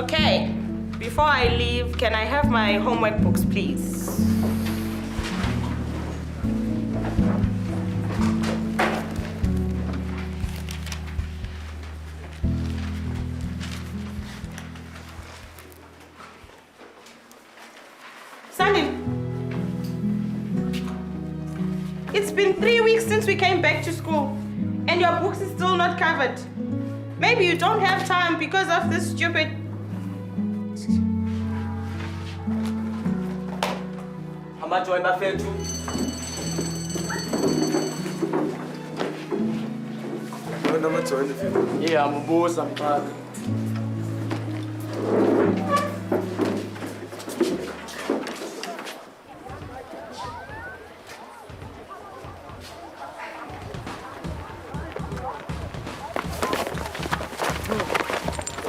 Okay, before I leave, can I have my homework books, please? Sandy, it's been 3 weeks since we came back to school, and your books is still not covered. Maybe you don't have time because of this stupid... Amajoy bafethu. Wena amajoy bafethu. Yeah, ambuza mqaka.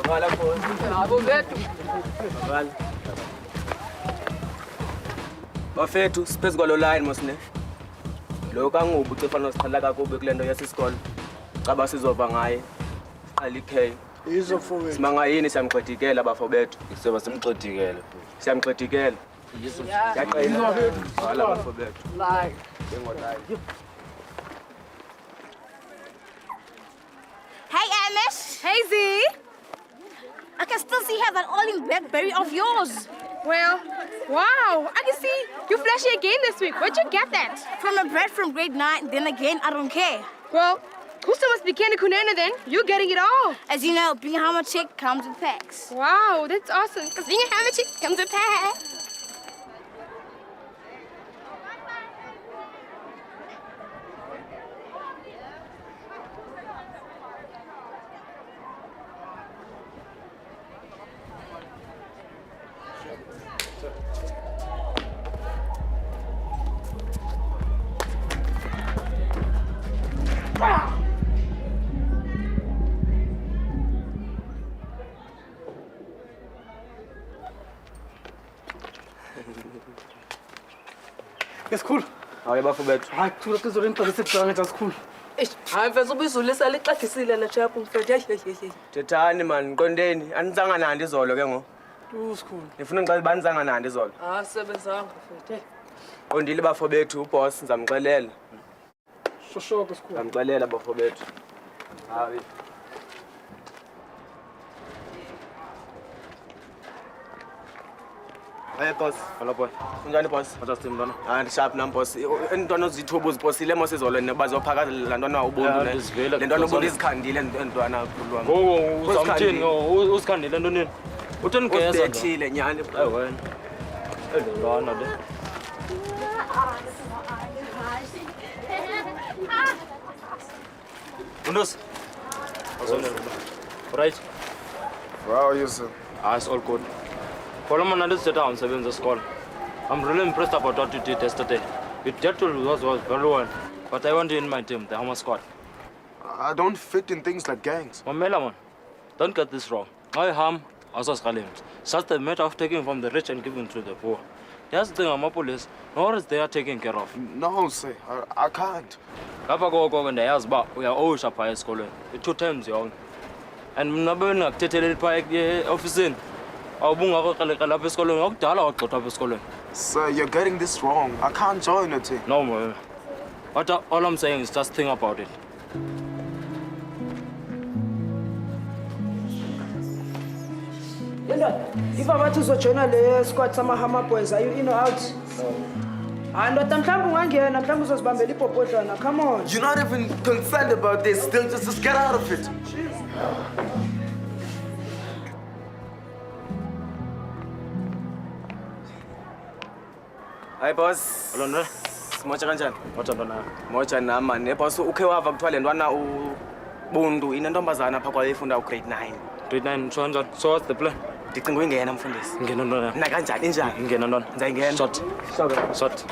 Wala po. Abobethu. Wala. Bafethu siphezu kwalo line mosine. Lo kangubu cefana siqhala kakubi kulento yasesikole. Caba sizova ngaye. Siqala iK. Izofowethu. Simanga yini siyamqedikela bafowethu. Seba simqedikele. Siyamqedikela. Yaqela. Wala bafowethu. Like. Hey, Amish. Hey, Z. I can still see here that oily blackberry of yours. Well, wow. I can see you flashy again this week. Where'd you get that? From a brat from grade 9, then again, I don't care. Well, Xhosa must be Candy Kunana then. You're getting it all. As you know, being a hammer chick comes with packs. Wow, that's awesome. Because being a hammer chick comes with packs. It's cool. Hayi bafowethu. Hayi, thula kuzolenza lesibhange just cool. Hayi mfethu ubizulisa lixagisile le chap mfethu. Hey. Thethani man, qondeni. Anisanga nandi izolo ke ngo. School. Ngifuna ngicela banisanga nandi izolo. Sebenzanga mfethu. Hey. Qondile bafowethu uboss ngizamxelela. Shosho school. Ngizamxelela bafowethu. Hayi. Hey boss, hello boy. Unjani boss? Just mntwana. Ah sharp nam boss. Intwana ozithuba uziposile mos izolo bazophaka la ntwana ubuntu le. Le ntwana ubuntu izikhandile ntwana khulwa. Oh, uzamthini usikhandile ntoni? Utheni geza? Uthile nyani. Wena. Elona le. Undos. Right. How are you, sir? It's all good. Follow me and sit down, seven the school. I'm really impressed about what you did yesterday. You did was very well. But I want you in my team, the Hammer squad. I don't fit in things like gangs. Mamela man, don't get this wrong. I harm also Skalim. It's just a matter of taking from the rich and giving to the poor. That's the thing I'm police, nor is they are taken care of. No, sir. I can't. Kapa go in the house, but we are always up high school. 2 times young. And Nab'Ubomi Tetel Pike office in. Sir, you're getting this wrong. I can't join a team. No, man. All I'm saying is just think about it. If I were to join the squad sama Hammer boys, are you in or out? No. And come on. You're not even concerned about this. Still, just get out of it. Hi boss. Hello, no? Mocha kanjani? Mocha ntwana. Mocha nama ne boss ukhe wava kuthiwa le ntwana ubuntu inentombazana apha kwayo efunda ugrade 9. Grade 9 so kanjani? So what's the plan? Ndicinga uyingena mfundisi. Ngena ntwana. Na kanjani njani? Ngena ntwana. Ndizayingena. Short.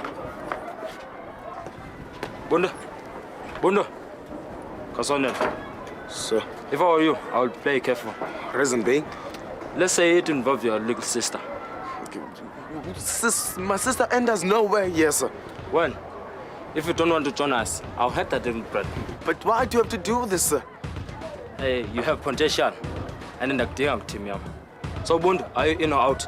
Bundo. Kasonel. Sir. If I were you, I would play careful. Reason being? Let's say it involves your little sister. My sister enters nowhere here, sir. Well, if you don't want to join us, I'll have that little bread. But why do you have to do this, sir? Hey, you have potential. And in the team, So Ubuntu, are you in or out?